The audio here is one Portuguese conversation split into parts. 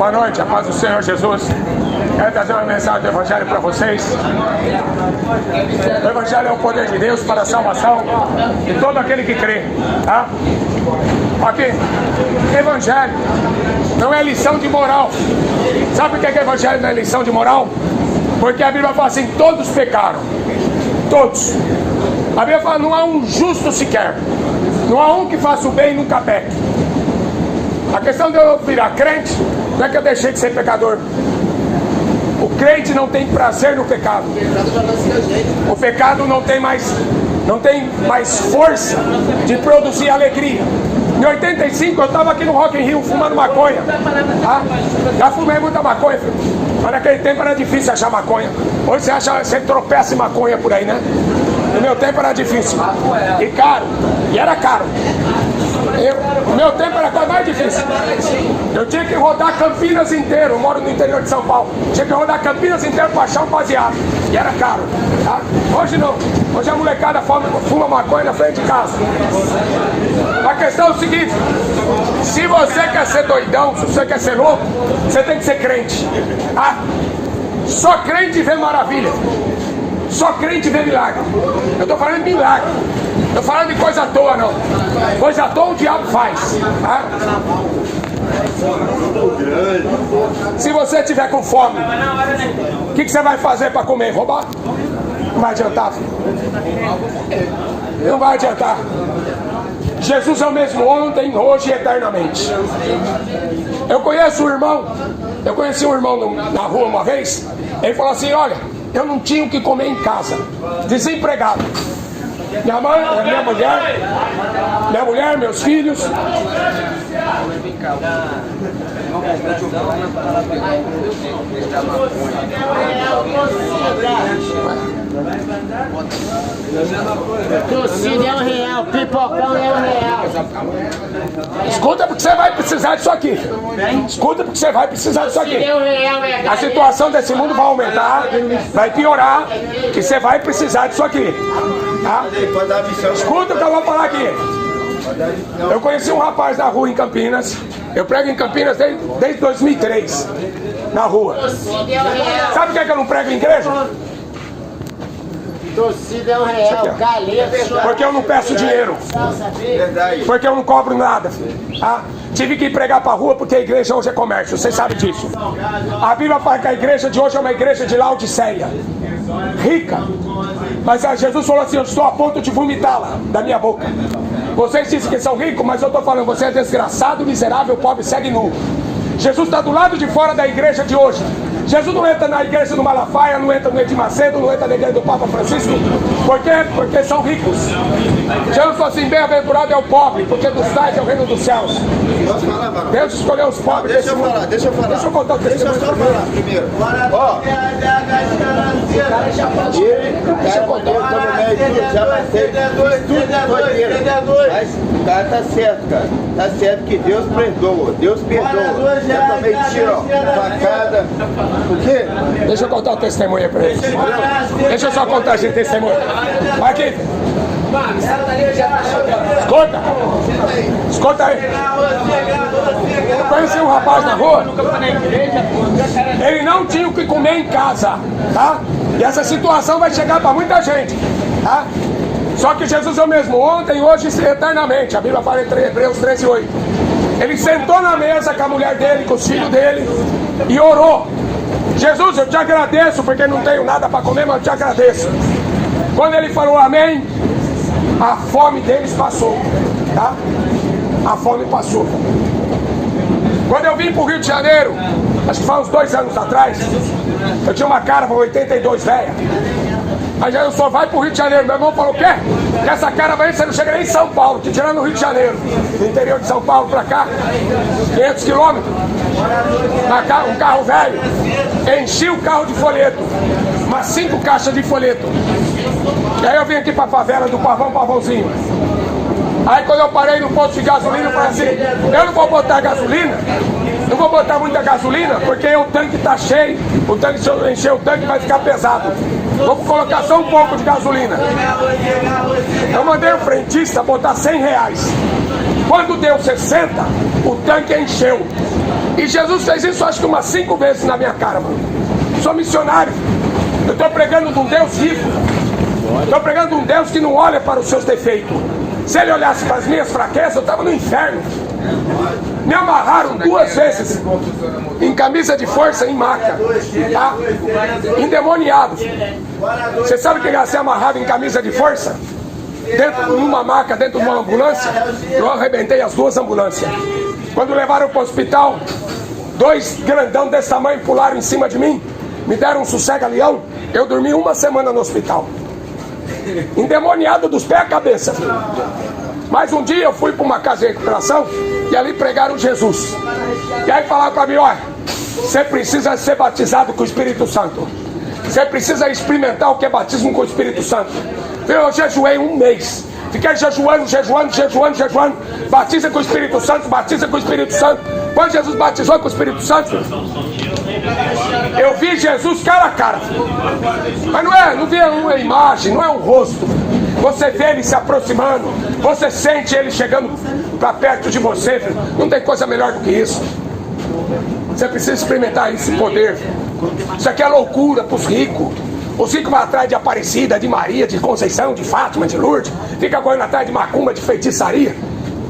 Boa noite, a paz do Senhor Jesus. Quero trazer uma mensagem do Evangelho para vocês. O Evangelho é o poder de Deus para a salvação de todo aquele que crê, tá? Aqui, Evangelho não é lição de moral. Sabe por que Evangelho não é lição de moral? Porque a Bíblia fala assim: todos pecaram. Todos. A Bíblia fala: não há um justo sequer. Não há um que faça o bem e nunca peque. A questão de eu virar crente não é que eu deixei de ser pecador. O crente não tem prazer no pecado. O pecado não tem mais força de produzir alegria. Em 85 eu estava aqui no Rock in Rio fumando maconha, tá? Já fumei muita maconha, filho. Mas naquele tempo era difícil achar maconha. Hoje você tropeça em maconha por aí, né? No meu tempo era difícil e caro, e era caro. No meu tempo era coisa mais difícil. Eu tinha que rodar Campinas inteiro. Eu moro no interior de São Paulo. Tinha que rodar Campinas inteiro para achar um baseado. E era caro, tá? Hoje não. Hoje a molecada fuma maconha na frente de casa. A questão é o seguinte: se você quer ser doidão, se você quer ser louco, você tem que ser crente, tá? Só crente vê maravilha. Só crente vê milagre. Eu estou falando de milagre. Não estou falando de coisa à toa, não. Coisa à toa o diabo faz, tá? Se você tiver com fome, o que você vai fazer para comer? Roubar? Não vai adiantar, filho. Não vai adiantar. Jesus é o mesmo ontem, hoje e eternamente. Eu conheci um irmão na rua uma vez. Ele falou assim: olha, eu não tinha o que comer em casa, desempregado. Minha mãe, minha mulher, meus filhos. Torcida é R$1, pipocão é R$1. Escuta, porque você vai precisar disso aqui. Escuta, porque você vai precisar disso aqui. A situação desse mundo vai aumentar, vai piorar, e você vai precisar disso aqui, tá? Escuta o que eu vou falar aqui. Eu conheci um rapaz na rua em Campinas. Eu prego em Campinas desde 2003, na rua. Sabe por que eu não prego em igreja? Torcida é R$1, galeta. Porque eu não peço dinheiro. Porque eu não cobro nada, tá? Tive que ir pregar para a rua porque a igreja hoje é comércio, vocês sabem disso. A Bíblia fala que a igreja de hoje é uma igreja de Laodiceia, rica. Mas Jesus falou assim: eu estou a ponto de vomitá-la da minha boca. Vocês dizem que são ricos, mas eu estou falando: você é desgraçado, miserável, pobre, cego e nu. Jesus está do lado de fora da igreja de hoje. Jesus não entra na igreja do Malafaia, não entra no Edir Macedo, não entra na igreja do Papa Francisco. Por quê? Porque são ricos. Jesus falou assim: bem-aventurado é o pobre, porque dos tais é o reino dos céus. Deus escolheu os pobres. Deixa eu falar. Deixa eu contar o testemunho. Deixa eu só falar primeiro. Ó, deixa eu contar. Mas o cara tá certo, cara. Tá certo que Deus perdoa. Deus perdoa. Já tomei tiro, ó, facada. O quê? Deixa eu contar o testemunho pra eles. Deixa eu só contar esse testemunho. Vai aqui. Escuta. Escuta aí. Eu conheci um rapaz na rua. Ele não tinha o que comer em casa, tá? E essa situação vai chegar para muita gente, tá? Só que Jesus é o mesmo ontem, hoje e eternamente. A Bíblia fala em Hebreus 13:8. Ele sentou na mesa com a mulher dele, com os filhos dele, e orou: Jesus, eu te agradeço porque não tenho nada para comer, mas eu te agradeço. Quando ele falou amém, a fome deles passou, tá? A fome passou. Quando eu vim para o Rio de Janeiro, acho que faz uns 2 anos atrás, eu tinha uma Caravana 82 velha. Aí já só vai pro Rio de Janeiro. Meu irmão falou: o quê? Que essa Caravana você não chega nem em São Paulo, te tirando no Rio de Janeiro, do interior de São Paulo pra cá, 500 quilômetros. Um carro velho. Enchi o carro de folheto, umas 5 caixas de folheto. E aí eu vim aqui pra favela do Pavãozinho. Aí quando eu parei no posto de gasolina, eu falei assim: eu não vou botar gasolina, não vou botar muita gasolina, porque o tanque tá cheio. O tanque, se eu encher o tanque, vai ficar pesado. Vou colocar só um pouco de gasolina. Eu mandei o frentista botar R$100. Quando deu 60, o tanque encheu. E Jesus fez isso acho que umas 5 vezes na minha cara, mano. Sou missionário. Eu estou pregando de um Deus vivo. Estou pregando de um Deus que não olha para os seus defeitos. Se ele olhasse para as minhas fraquezas, eu estava no inferno. Me amarraram 2 vezes em camisa de força em maca, tá? Endemoniado. Você sabe que ia ser amarrado em camisa de força? Dentro de uma maca, dentro de uma ambulância. Eu arrebentei as 2 ambulâncias. Quando levaram para o hospital, 2 grandão desse tamanho pularam em cima de mim, me deram um sossega-leão. Eu dormi 1 semana no hospital, endemoniado dos pés à cabeça. Mas um dia eu fui para uma casa de recuperação e ali pregaram Jesus. E aí falaram para mim: olha, você precisa ser batizado com o Espírito Santo. Você precisa experimentar o que é batismo com o Espírito Santo. Eu jejuei 1 mês. Fiquei jejuando. Batiza com o Espírito Santo, batiza com o Espírito Santo. Quando Jesus batizou com o Espírito Santo, eu vi Jesus cara a cara. Mas não vê uma imagem, não é um rosto. Você vê ele se aproximando, você sente ele chegando para perto de você. Não tem coisa melhor do que isso. Você precisa experimentar esse poder. Isso aqui é loucura para os ricos. Os ricos vão atrás de Aparecida, de Maria, de Conceição, de Fátima, de Lourdes. Fica correndo atrás de macumba, de feitiçaria.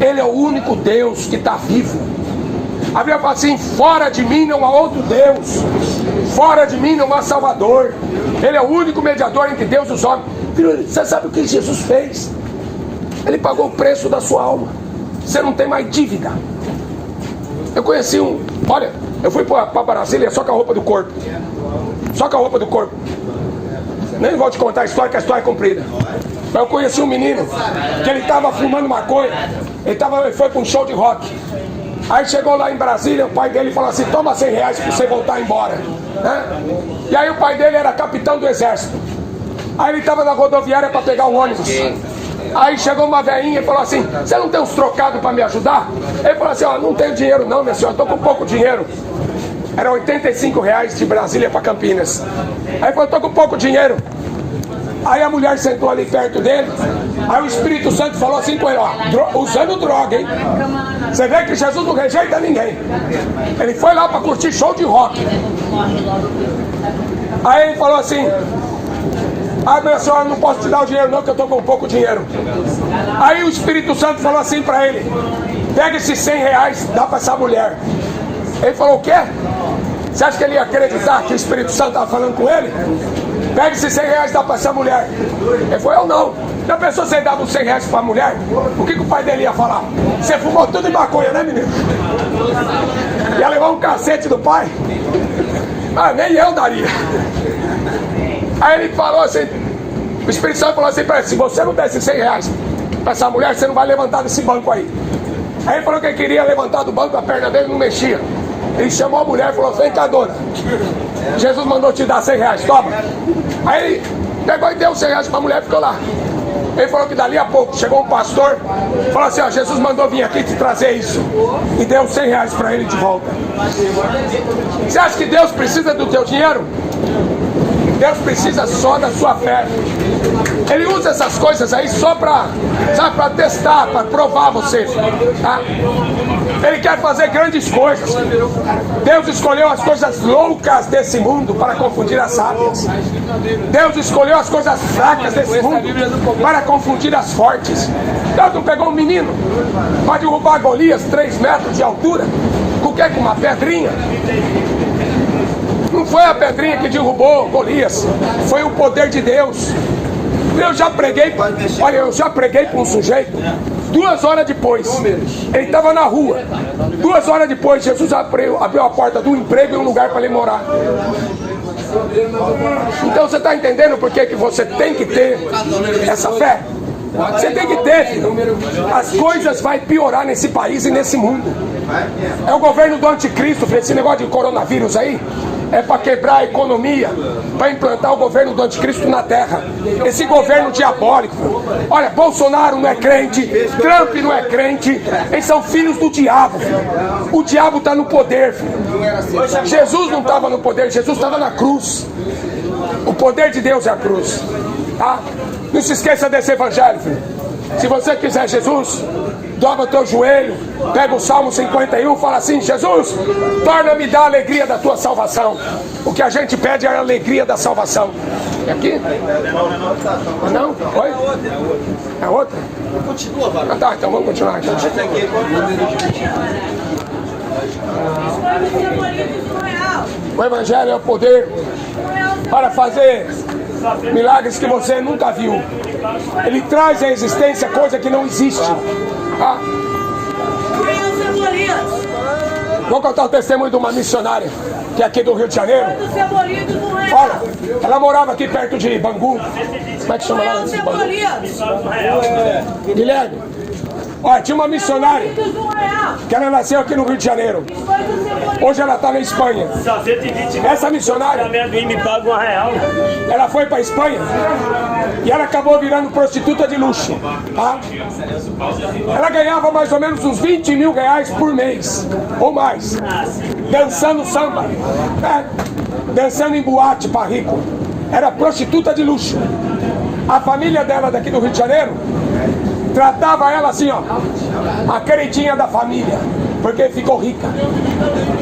Ele é o único Deus que está vivo. A Bíblia fala assim: fora de mim não há outro Deus, fora de mim não há Salvador. Ele é o único mediador entre Deus e os homens. Filho, você sabe o que Jesus fez? Ele pagou o preço da sua alma. Você não tem mais dívida. Eu conheci olha, eu fui para Brasília só com a roupa do corpo. Só com a roupa do corpo. Nem vou te contar a história, que a história é comprida. Mas eu conheci um menino que ele estava fumando maconha. Ele foi para um show de rock. Aí chegou lá em Brasília, o pai dele falou assim: toma 100 reais para você voltar embora, né? E aí o pai dele era capitão do exército. Aí ele estava na rodoviária para pegar o ônibus. Aí chegou uma velhinha e falou assim: você não tem uns trocados para me ajudar? Ele falou assim: ó, não tenho dinheiro não, minha senhora, estou com pouco dinheiro. Era 85 reais de Brasília para Campinas. Aí ele falou: estou com pouco dinheiro. Aí a mulher sentou ali perto dele. Aí o Espírito Santo falou assim com ele: ó, usando droga, hein? Você vê que Jesus não rejeita ninguém. Ele foi lá para curtir show de rock. Aí ele falou assim: ah, minha senhora, não posso te dar o dinheiro não, que eu estou com pouco dinheiro. Aí o Espírito Santo falou assim para ele: pega esses 100 reais, dá para essa mulher. Ele falou: o quê? Você acha que ele ia acreditar que o Espírito Santo estava falando com ele? Pega esses 100 reais e dá para essa mulher. Ele falou: eu não. Já pensou se ele dava os 100 reais para a mulher? O que o pai dele ia falar? Você fumou tudo de maconha, né, menino? Ia levar um cacete do pai? Ah, nem eu daria. Aí ele falou assim, o Espírito Santo falou assim para ele: se você não der esses 100 reais para essa mulher, você não vai levantar desse banco aí. Aí ele falou que ele queria levantar do banco, a perna dele não mexia. Ele chamou a mulher e falou: vem cá, dona, Jesus mandou te dar 100 reais, toma. Aí ele pegou e deu 100 reais para a mulher e ficou lá. Ele falou que dali a pouco chegou um pastor, falou assim: ó, Jesus mandou vir aqui te trazer isso. E deu 100 reais para ele de volta. Você acha que Deus precisa do teu dinheiro? Deus precisa só da sua fé. Ele usa essas coisas aí só para testar, para provar você, tá? Ele quer fazer grandes coisas. Deus escolheu as coisas loucas desse mundo para confundir as sábias. Deus escolheu as coisas fracas desse mundo para confundir as fortes. Deus não pegou um menino para derrubar Golias 3 metros de altura. Com o quê? Com uma pedrinha. Não foi a pedrinha que derrubou Golias, foi o poder de Deus. Eu já preguei para um sujeito, 2 horas depois, ele estava na rua. 2 horas depois, Jesus abriu a porta do emprego e um lugar para ele morar. Então você está entendendo por que você tem que ter essa fé? Você tem que ter, filho. As coisas vão piorar nesse país e nesse mundo. É o governo do anticristo, esse negócio de coronavírus aí. É para quebrar a economia, para implantar o governo do anticristo na terra. Esse governo diabólico. Olha, Bolsonaro não é crente, Trump não é crente. Eles são filhos do diabo, filho. O diabo está no poder, filho. Jesus não estava no poder, Jesus estava na cruz. O poder de Deus é a cruz, tá? Não se esqueça desse evangelho, filho. Se você quiser Jesus, dobra o teu joelho, pega o Salmo 51 e fala assim: Jesus, torna-me da alegria da tua salvação. O que a gente pede é a alegria da salvação. É aqui? Não? Oi? É outra? Continua, varão. Ah, tá, então vamos continuar. Então. O Evangelho é o poder para fazer milagres que você nunca viu. Ele traz à existência coisa que não existe. Tá? Vou contar o testemunho de uma missionária que é aqui do Rio de Janeiro. Olha, ela morava aqui perto de Bangu. Como é que chama lá? Guilherme. Olha, tinha uma missionária que ela nasceu aqui no Rio de Janeiro. Hoje ela está na Espanha. Essa missionária, me paga R$1. ela foi para a Espanha e ela acabou virando prostituta de luxo. Tá? Ela ganhava mais ou menos uns 20 mil reais por mês, ou mais, dançando samba, dançando em boate para rico. Era prostituta de luxo. A família dela daqui do Rio de Janeiro tratava ela assim, ó, a queridinha da família, porque ficou rica.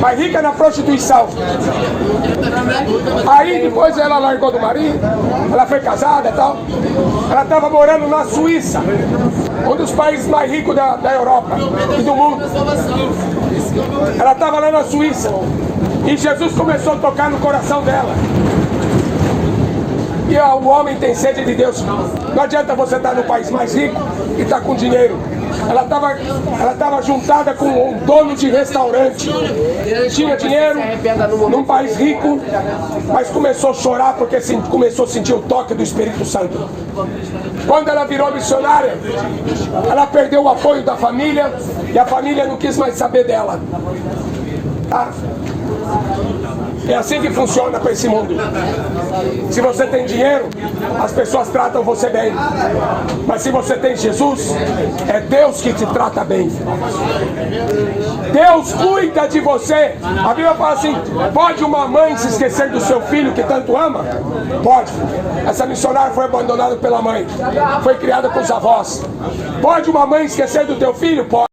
Mas rica na prostituição. Aí depois ela largou do marido, ela foi casada e tal. Ela estava morando na Suíça, um dos países mais ricos da Europa e do mundo. Ela estava lá na Suíça e Jesus começou a tocar no coração dela. E o homem tem sede de Deus. Não adianta você estar no país mais rico e estar com dinheiro. Ela estava juntada com um dono de restaurante. Tinha dinheiro num país rico, mas começou a chorar porque começou a sentir o toque do Espírito Santo. Quando ela virou missionária, ela perdeu o apoio da família e a família não quis mais saber dela. Tá? É assim que funciona com esse mundo. Se você tem dinheiro, as pessoas tratam você bem. Mas se você tem Jesus, é Deus que te trata bem. Deus cuida de você. A Bíblia fala assim: pode uma mãe se esquecer do seu filho que tanto ama? Pode. Essa missionária foi abandonada pela mãe, foi criada com os avós. Pode uma mãe esquecer do teu filho? Pode.